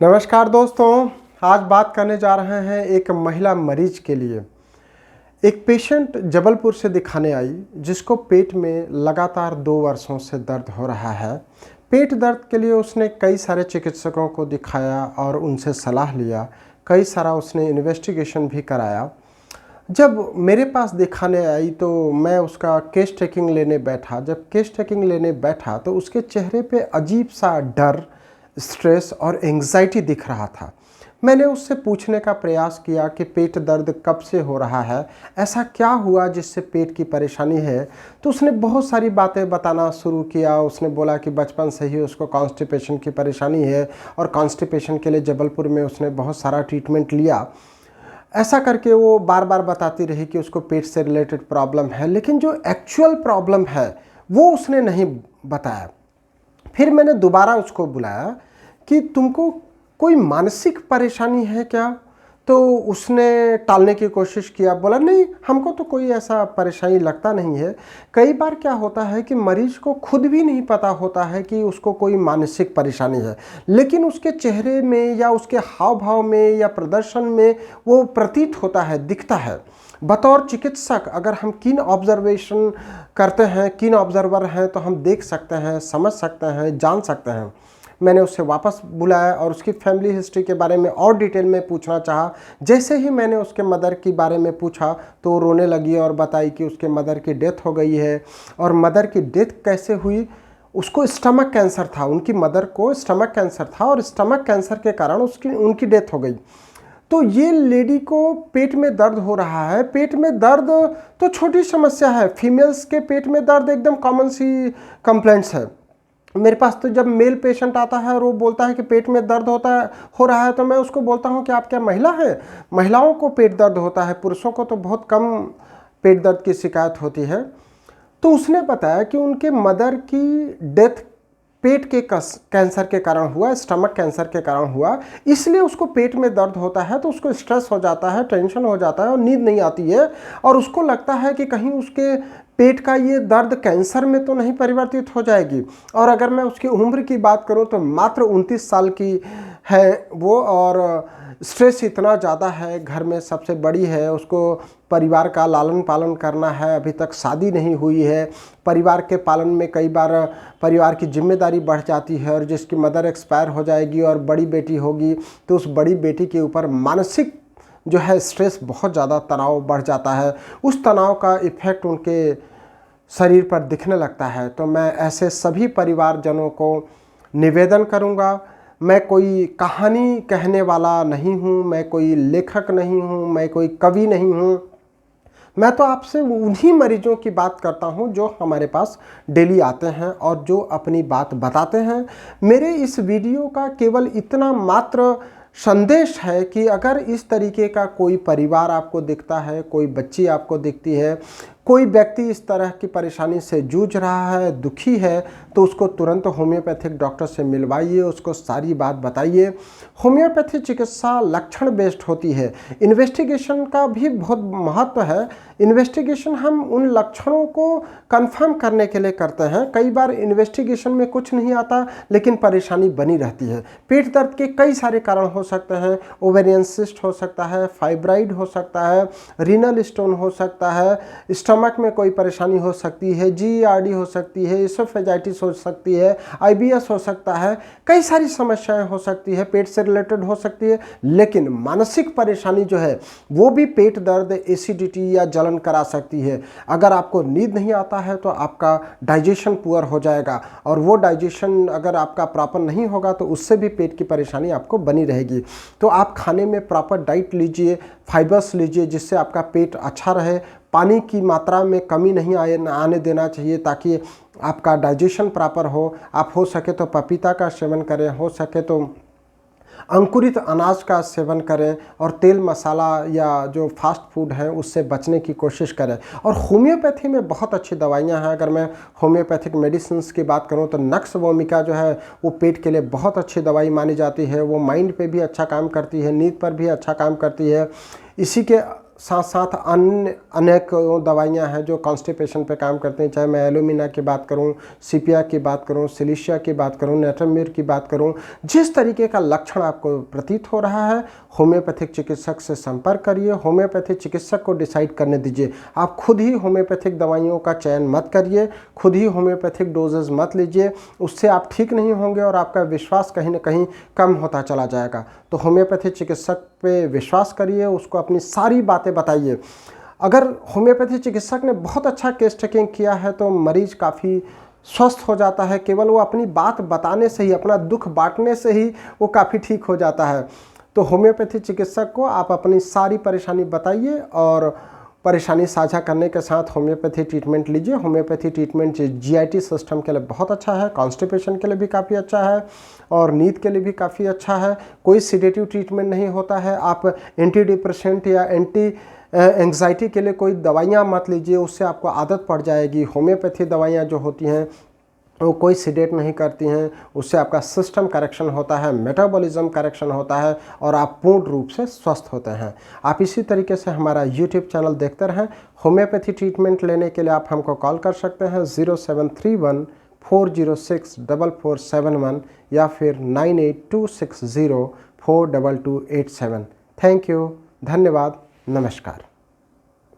नमस्कार दोस्तों, आज बात करने जा रहे हैं एक महिला मरीज के लिए। एक पेशेंट जबलपुर से दिखाने आई जिसको पेट में लगातार 2 वर्षों से दर्द हो रहा है। पेट दर्द के लिए उसने कई सारे चिकित्सकों को दिखाया और उनसे सलाह लिया। कई सारा उसने इन्वेस्टिगेशन भी कराया। जब मेरे पास दिखाने आई तो मैं उसका केस टेकिंग लेने बैठा। जब केस टेकिंग लेने बैठा तो उसके चेहरे पे अजीब सा डर, स्ट्रेस और एंग्जाइटी दिख रहा था। मैंने उससे पूछने का प्रयास किया कि पेट दर्द कब से हो रहा है, ऐसा क्या हुआ जिससे पेट की परेशानी है। तो उसने बहुत सारी बातें बताना शुरू किया। उसने बोला कि बचपन से ही उसको कॉन्स्टिपेशन की परेशानी है और कॉन्स्टिपेशन के लिए जबलपुर में उसने बहुत सारा ट्रीटमेंट लिया। ऐसा करके वो बार बार बताती रही कि उसको पेट से रिलेटेड प्रॉब्लम है, लेकिन जो एक्चुअल प्रॉब्लम है वो उसने नहीं बताया। फिर मैंने दोबारा उसको बुलाया कि तुमको कोई मानसिक परेशानी है क्या? तो उसने टालने की कोशिश किया, बोला नहीं, हमको तो कोई ऐसा परेशानी लगता नहीं है। कई बार क्या होता है कि मरीज को खुद भी नहीं पता होता है कि उसको कोई मानसिक परेशानी है, लेकिन उसके चेहरे में या उसके हाव भाव में या प्रदर्शन में वो प्रतीत होता है, दिखता है। बतौर चिकित्सक अगर हम कीन ऑब्जर्वेशन करते हैं, कीन ऑब्जर्वर हैं, तो हम देख सकते हैं, समझ सकते हैं, जान सकते हैं। मैंने उससे वापस बुलाया और उसकी फैमिली हिस्ट्री के बारे में और डिटेल में पूछना चाहा। जैसे ही मैंने उसके मदर के बारे में पूछा तो वो रोने लगी और बताई कि उसके मदर की डेथ हो गई है। और मदर की डेथ कैसे हुई? उसको स्टमक कैंसर था, उनकी मदर को स्टमक कैंसर था और स्टमक कैंसर के कारण उनकी डेथ हो गई। तो ये लेडी को पेट में दर्द हो रहा है। पेट में दर्द तो छोटी समस्या है, फीमेल्स के पेट में दर्द एकदम कॉमन सी कंप्लेंट्स है। मेरे पास तो जब मेल पेशेंट आता है और वो बोलता है कि पेट में दर्द हो रहा है, तो मैं उसको बोलता हूँ कि आप क्या महिला हैं? महिलाओं को पेट दर्द होता है, पुरुषों को तो बहुत कम पेट दर्द की शिकायत होती है। तो उसने बताया कि उनके मदर की डेथ पेट के कैंसर के कारण हुआ, स्टमक कैंसर के कारण हुआ, इसलिए उसको पेट में दर्द होता है। तो उसको स्ट्रेस हो जाता है, टेंशन हो जाता है और नींद नहीं आती है। और उसको लगता है कि कहीं उसके पेट का ये दर्द कैंसर में तो नहीं परिवर्तित हो जाएगी। और अगर मैं उसकी उम्र की बात करूं तो मात्र 29 साल की है वो, और स्ट्रेस इतना ज़्यादा है, घर में सबसे बड़ी है, उसको परिवार का लालन पालन करना है, अभी तक शादी नहीं हुई है। परिवार के पालन में कई बार परिवार की जिम्मेदारी बढ़ जाती है, और जिसकी मदर एक्सपायर हो जाएगी और बड़ी बेटी होगी तो उस बड़ी बेटी के ऊपर मानसिक जो है स्ट्रेस, बहुत ज़्यादा तनाव बढ़ जाता है। उस तनाव का इफ़ेक्ट उनके शरीर पर दिखने लगता है। तो मैं ऐसे सभी परिवारजनों को निवेदन करूंगा, मैं कोई कहानी कहने वाला नहीं हूं, मैं कोई लेखक नहीं हूं, मैं कोई कवि नहीं हूं। मैं तो आपसे उन्हीं मरीजों की बात करता हूं जो हमारे पास डेली आते हैं और जो अपनी बात बताते हैं। मेरे इस वीडियो का केवल इतना मात्र संदेश है कि अगर इस तरीके का कोई परिवार आपको दिखता है, कोई बच्ची आपको दिखती है, कोई व्यक्ति इस तरह की परेशानी से जूझ रहा है, दुखी है, तो उसको तुरंत होम्योपैथिक डॉक्टर से मिलवाइए, उसको सारी बात बताइए। होम्योपैथी चिकित्सा लक्षण बेस्ड होती है। इन्वेस्टिगेशन का भी बहुत महत्व है। इन्वेस्टिगेशन हम उन लक्षणों को कंफर्म करने के लिए करते हैं। कई बार इन्वेस्टिगेशन में कुछ नहीं आता लेकिन परेशानी बनी रहती है। पेट दर्द के कई सारे कारण हो सकते हैं। ओवेरियन सिस्ट हो सकता है, फाइब्राइड हो सकता है, रीनल स्टोन हो सकता है, स्टमक में कोई परेशानी हो सकती है, जीईआरडी हो सकती है, इसोफेजाइटिस हो सकती है, आईबीएस हो सकता है, कई सारी समस्याएं हो सकती है, पेट से रिलेटेड हो सकती है। लेकिन मानसिक परेशानी जो है वो भी पेट दर्द, एसिडिटी या जलन करा सकती है। अगर आपको नींद नहीं आता है तो आपका डाइजेशन पुअर हो जाएगा, और वो डाइजेशन अगर आपका प्रॉपर नहीं होगा तो उससे भी पेट की परेशानी आपको बनी रहेगी। तो आप खाने में प्रॉपर डाइट लीजिए, फाइबर्स लीजिए, जिससे आपका पेट अच्छा रहे। पानी की मात्रा में कमी नहीं आने देना चाहिए ताकि आपका डाइजेशन प्रॉपर हो। आप हो सके तो पपीता का सेवन करें, हो सके तो अंकुरित अनाज का सेवन करें, और तेल मसाला या जो फास्ट फूड है उससे बचने की कोशिश करें। और होम्योपैथी में बहुत अच्छी दवाइयां हैं। अगर मैं होम्योपैथिक मेडिसिन की बात करूं तो नक्स वोमिका जो है वो पेट के लिए बहुत अच्छी दवाई मानी जाती है। वो माइंड पे भी अच्छा काम करती है, नींद पर भी अच्छा काम करती है। इसी के साथ साथ अन्य अनेक दवाइयाँ हैं जो कॉन्स्टिपेशन पे काम करते हैं, चाहे मैं एलुमिना की बात करूं, सीपिया की बात करूं, सिलिशिया की बात करूं, नेट्रमिर की बात करूं। जिस तरीके का लक्षण आपको प्रतीत हो रहा है, होम्योपैथिक चिकित्सक से संपर्क करिए। होम्योपैथिक चिकित्सक को डिसाइड करने दीजिए। आप खुद ही होम्योपैथिक दवाइयों का चयन मत करिए, खुद ही होम्योपैथिक डोजेज मत लीजिए। उससे आप ठीक नहीं होंगे और आपका विश्वास कहीं ना कहीं कम होता चला जाएगा। तो होम्योपैथिक चिकित्सक पे विश्वास करिए, उसको अपनी सारी बातें बताइए। अगर होम्योपैथी चिकित्सक ने बहुत अच्छा केस टेकिंग किया है तो मरीज काफ़ी स्वस्थ हो जाता है। केवल वो अपनी बात बताने से ही, अपना दुख बांटने से ही वो काफ़ी ठीक हो जाता है। तो होम्योपैथी चिकित्सक को आप अपनी सारी परेशानी बताइए और परेशानी साझा करने के साथ होम्योपैथी ट्रीटमेंट लीजिए। होम्योपैथी ट्रीटमेंट जीआईटी सिस्टम के लिए बहुत अच्छा है, कॉन्स्टिपेशन के लिए भी काफ़ी अच्छा है और नींद के लिए भी काफ़ी अच्छा है। कोई सिडेटिव ट्रीटमेंट नहीं होता है। आप एंटी डिप्रेसेंट या एंटी एंग्जाइटी के लिए कोई दवाइयाँ मत लीजिए, उससे आपको आदत पड़ जाएगी। होम्योपैथी दवाइयाँ जो होती हैं वो कोई सिडेट नहीं करती हैं, उससे आपका सिस्टम करेक्शन होता है, मेटाबॉलिज्म करेक्शन होता है और आप पूर्ण रूप से स्वस्थ होते हैं। आप इसी तरीके से हमारा यूट्यूब चैनल देखते रहें। होम्योपैथी ट्रीटमेंट लेने के लिए आप हमको कॉल कर सकते हैं 0731-406-4471 या फिर 9826042287। थैंक यू, धन्यवाद, नमस्कार।